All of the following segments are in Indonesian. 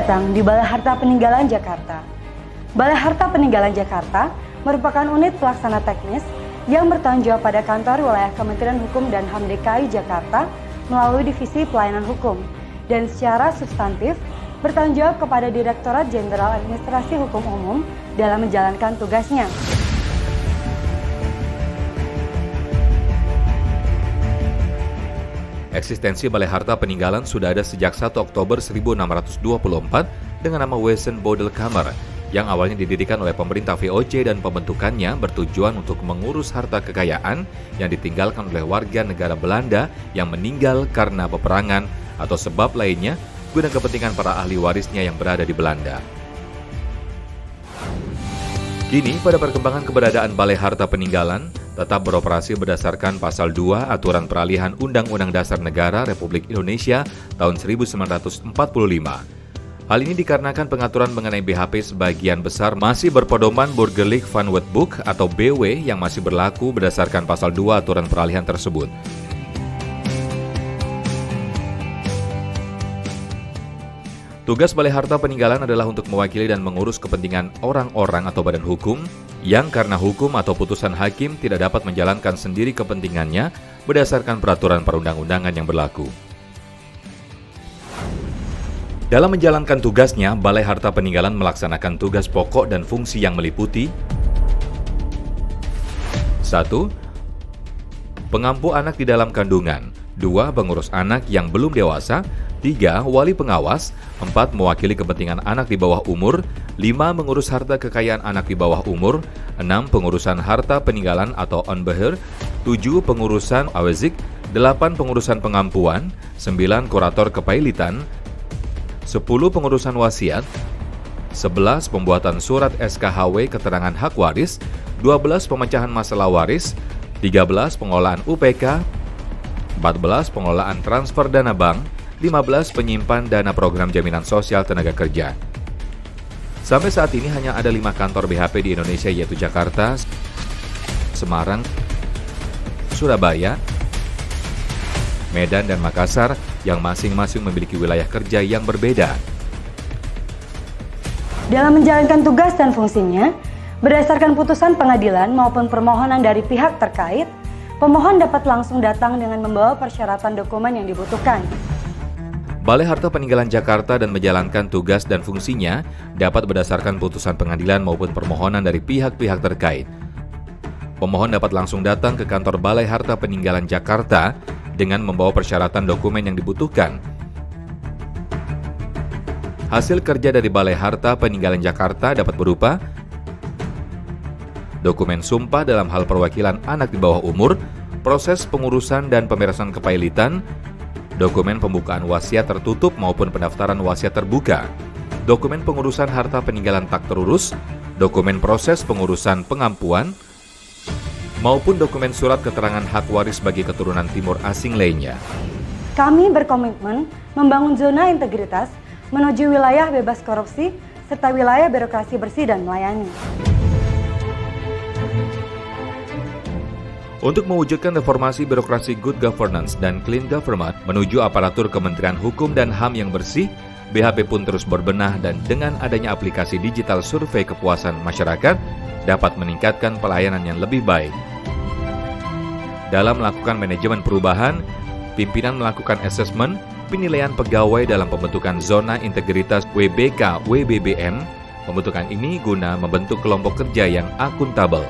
datang di Balai Harta Peninggalan Jakarta. Balai Harta Peninggalan Jakarta merupakan unit pelaksana teknis yang bertanggung jawab pada kantor wilayah Kementerian Hukum dan HAM DKI Jakarta melalui Divisi Pelayanan Hukum dan secara substantif bertanggung jawab kepada Direktorat Jenderal Administrasi Hukum Umum dalam menjalankan tugasnya. Eksistensi Balai Harta Peninggalan sudah ada sejak 1 Oktober 1624 dengan nama Wesenbodelkammer yang awalnya didirikan oleh pemerintah VOC dan pembentukannya bertujuan untuk mengurus harta kekayaan yang ditinggalkan oleh warga negara Belanda yang meninggal karena peperangan atau sebab lainnya guna kepentingan para ahli warisnya yang berada di Belanda. Kini, pada perkembangan keberadaan Balai Harta Peninggalan tetap beroperasi berdasarkan Pasal 2 Aturan Peralihan Undang-Undang Dasar Negara Republik Indonesia tahun 1945. Hal ini dikarenakan pengaturan mengenai BHP sebagian besar masih berpedoman Burgerlijk van Wetboek atau BW yang masih berlaku berdasarkan Pasal 2 Aturan Peralihan tersebut. Tugas Balai Harta Peninggalan adalah untuk mewakili dan mengurus kepentingan orang-orang atau badan hukum yang karena hukum atau putusan hakim tidak dapat menjalankan sendiri kepentingannya berdasarkan peraturan perundang-undangan yang berlaku. Dalam menjalankan tugasnya, Balai Harta Peninggalan melaksanakan tugas pokok dan fungsi yang meliputi 1. Pengampu anak di dalam kandungan. 2. Pengurus anak yang belum dewasa. 3. Wali pengawas. 4. Mewakili kepentingan anak di bawah umur. 5. Mengurus harta kekayaan anak di bawah umur. 6. Pengurusan harta peninggalan atau onbeheer. 7. Pengurusan awezik. 8. Pengurusan pengampuan. 9. Kurator kepailitan. 10. Pengurusan wasiat. 11. Pembuatan surat SKHW keterangan hak waris. 12. Pemecahan masalah waris. 13. Pengolahan UPK. 14. Pengelolaan transfer dana bank. 15. Penyimpan dana program jaminan sosial tenaga kerja. Sampai saat ini hanya ada 5 kantor BHP di Indonesia, yaitu Jakarta, Semarang, Surabaya, Medan, dan Makassar yang masing-masing memiliki wilayah kerja yang berbeda. Dalam menjalankan tugas dan fungsinya, berdasarkan putusan pengadilan maupun permohonan dari pihak terkait, pemohon dapat langsung datang dengan membawa persyaratan dokumen yang dibutuhkan. Balai Harta Peninggalan Jakarta dan menjalankan tugas dan fungsinya dapat berdasarkan putusan pengadilan maupun permohonan dari pihak-pihak terkait. Pemohon dapat langsung datang ke kantor Balai Harta Peninggalan Jakarta dengan membawa persyaratan dokumen yang dibutuhkan. Hasil kerja dari Balai Harta Peninggalan Jakarta dapat berupa dokumen sumpah dalam hal perwakilan anak di bawah umur, proses pengurusan dan pemberesan kepailitan, dokumen pembukaan wasiat tertutup maupun pendaftaran wasiat terbuka, dokumen pengurusan harta peninggalan tak terurus, dokumen proses pengurusan pengampuan, maupun dokumen surat keterangan hak waris bagi keturunan timur asing lainnya. Kami berkomitmen membangun zona integritas menuju wilayah bebas korupsi serta wilayah birokrasi bersih dan melayani. Untuk mewujudkan reformasi birokrasi good governance dan clean government menuju aparatur Kementerian Hukum dan HAM yang bersih, BHP pun terus berbenah dan dengan adanya aplikasi digital survei kepuasan masyarakat dapat meningkatkan pelayanan yang lebih baik. Dalam melakukan manajemen perubahan, pimpinan melakukan asesmen, penilaian pegawai dalam pembentukan zona integritas WBK/WBBM. Pembentukan ini guna membentuk kelompok kerja yang akuntabel.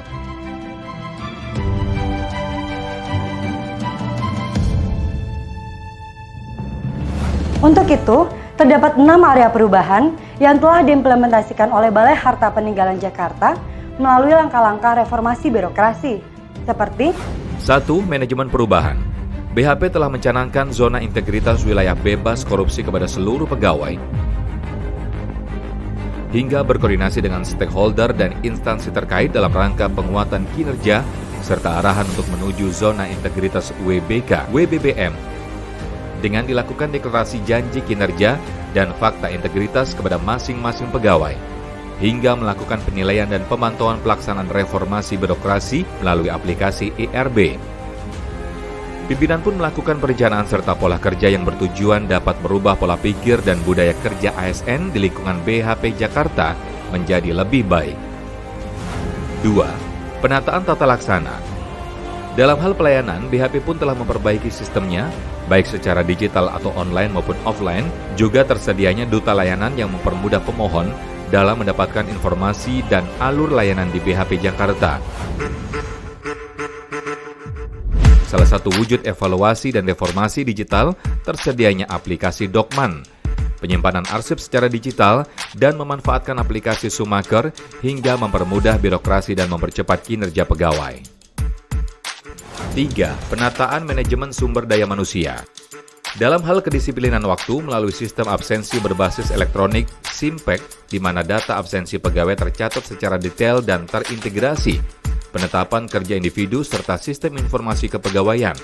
Untuk itu, terdapat 6 area perubahan yang telah diimplementasikan oleh Balai Harta Peninggalan Jakarta melalui langkah-langkah reformasi birokrasi, seperti 1. Manajemen perubahan. BHP telah mencanangkan zona integritas wilayah bebas korupsi kepada seluruh pegawai, hingga berkoordinasi dengan stakeholder dan instansi terkait dalam rangka penguatan kinerja serta arahan untuk menuju zona integritas WBK/WBBM. Dengan dilakukan deklarasi janji kinerja dan fakta integritas kepada masing-masing pegawai, hingga melakukan penilaian dan pemantauan pelaksanaan reformasi birokrasi melalui aplikasi ERB. Pimpinan pun melakukan perencanaan serta pola kerja yang bertujuan dapat merubah pola pikir dan budaya kerja ASN di lingkungan BHP Jakarta menjadi lebih baik. 2. Penataan tata laksana. Dalam hal pelayanan, BHP pun telah memperbaiki sistemnya, baik secara digital atau online maupun offline, juga tersedianya duta layanan yang mempermudah pemohon dalam mendapatkan informasi dan alur layanan di BHP Jakarta. Salah satu wujud evaluasi dan reformasi digital tersedianya aplikasi Dokman, penyimpanan arsip secara digital, dan memanfaatkan aplikasi Sumaker hingga mempermudah birokrasi dan mempercepat kinerja pegawai. 3. Penataan manajemen sumber daya manusia. Dalam hal kedisiplinan waktu melalui sistem absensi berbasis elektronik Simpek, di mana data absensi pegawai tercatat secara detail dan terintegrasi, penetapan kerja individu serta sistem informasi kepegawaian,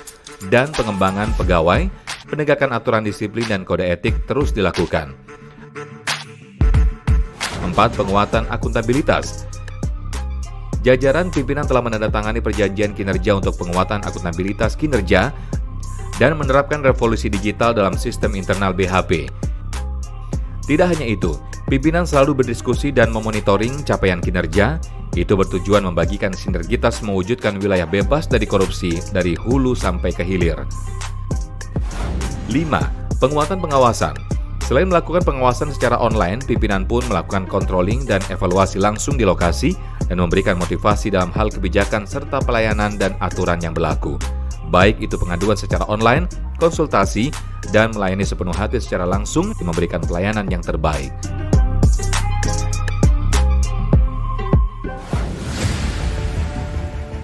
dan pengembangan pegawai, penegakan aturan disiplin dan kode etik terus dilakukan. 4. Penguatan akuntabilitas. Jajaran pimpinan telah menandatangani perjanjian kinerja untuk penguatan akuntabilitas kinerja dan menerapkan revolusi digital dalam sistem internal BHP. Tidak hanya itu, pimpinan selalu berdiskusi dan memonitoring capaian kinerja. Itu bertujuan membagikan sinergitas mewujudkan wilayah bebas dari korupsi dari hulu sampai ke hilir. 5. Penguatan pengawasan. Selain melakukan pengawasan secara online, pimpinan pun melakukan controlling dan evaluasi langsung di lokasi dan memberikan motivasi dalam hal kebijakan serta pelayanan dan aturan yang berlaku. Baik itu pengaduan secara online, konsultasi, dan melayani sepenuh hati secara langsung memberikan pelayanan yang terbaik.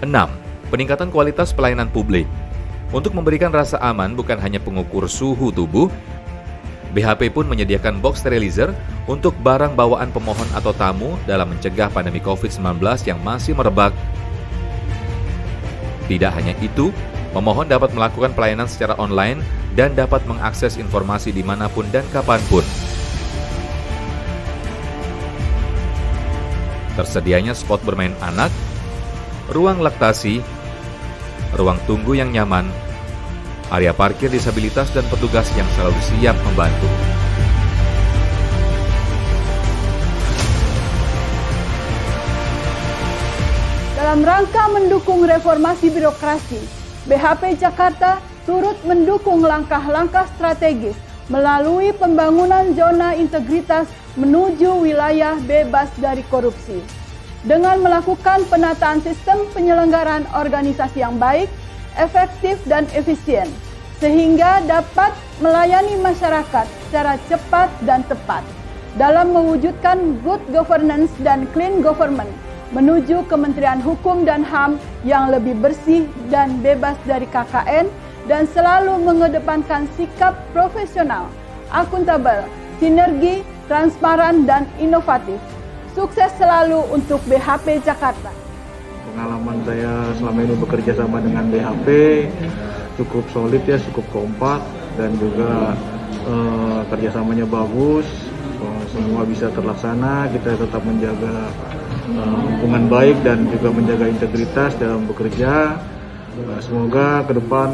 6. Peningkatan kualitas pelayanan publik. Untuk memberikan rasa aman bukan hanya pengukur suhu tubuh, BHP pun menyediakan box sterilizer untuk barang bawaan pemohon atau tamu dalam mencegah pandemi COVID-19 yang masih merebak. Tidak hanya itu, pemohon dapat melakukan pelayanan secara online dan dapat mengakses informasi dimanapun dan kapanpun. Tersedianya spot bermain anak, ruang laktasi, ruang tunggu yang nyaman, area parkir disabilitas dan petugas yang selalu siap membantu. Dalam rangka mendukung reformasi birokrasi, BHP Jakarta turut mendukung langkah-langkah strategis melalui pembangunan zona integritas menuju wilayah bebas dari korupsi. Dengan melakukan penataan sistem penyelenggaraan organisasi yang baik, efektif dan efisien, sehingga dapat melayani masyarakat secara cepat dan tepat dalam mewujudkan good governance dan clean government menuju Kementerian Hukum dan HAM yang lebih bersih dan bebas dari KKN dan selalu mengedepankan sikap profesional, akuntabel, sinergi, transparan, dan inovatif. Sukses selalu untuk BHP Jakarta. Pengalaman saya selama ini bekerja sama dengan BHP cukup solid ya, cukup kompak dan juga kerjasamanya bagus. Semua bisa terlaksana, kita tetap menjaga hubungan baik dan juga menjaga integritas dalam bekerja. Semoga ke depan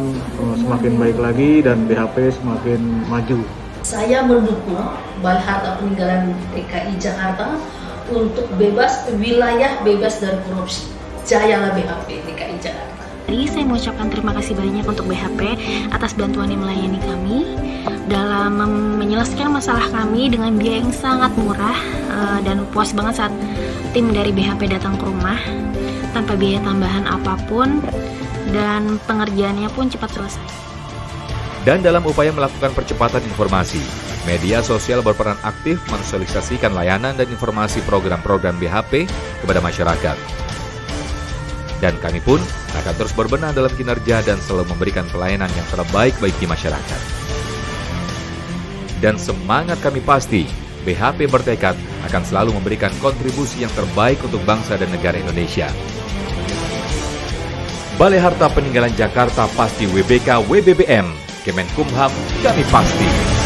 semakin baik lagi dan BHP semakin maju. Saya mendukung Balai Harta Peninggalan DKI Jakarta untuk wilayah bebas dari korupsi. Jayalah BHP DKI Jakarta. Jadi saya mengucapkan terima kasih banyak untuk BHP atas bantuan yang melayani kami dalam menyelesaikan masalah kami dengan biaya yang sangat murah dan puas banget saat tim dari BHP datang ke rumah tanpa biaya tambahan apapun dan pengerjaannya pun cepat selesai. Dan dalam upaya melakukan percepatan informasi, media sosial berperan aktif mensosialisasikan layanan dan informasi program-program BHP kepada masyarakat. Dan kami pun akan terus berbenah dalam kinerja dan selalu memberikan pelayanan yang terbaik bagi masyarakat. Dan semangat kami pasti, BHP bertekad akan selalu memberikan kontribusi yang terbaik untuk bangsa dan negara Indonesia. Balai Harta Peninggalan Jakarta pasti WBK WBBM, Kemenkumham kami pasti.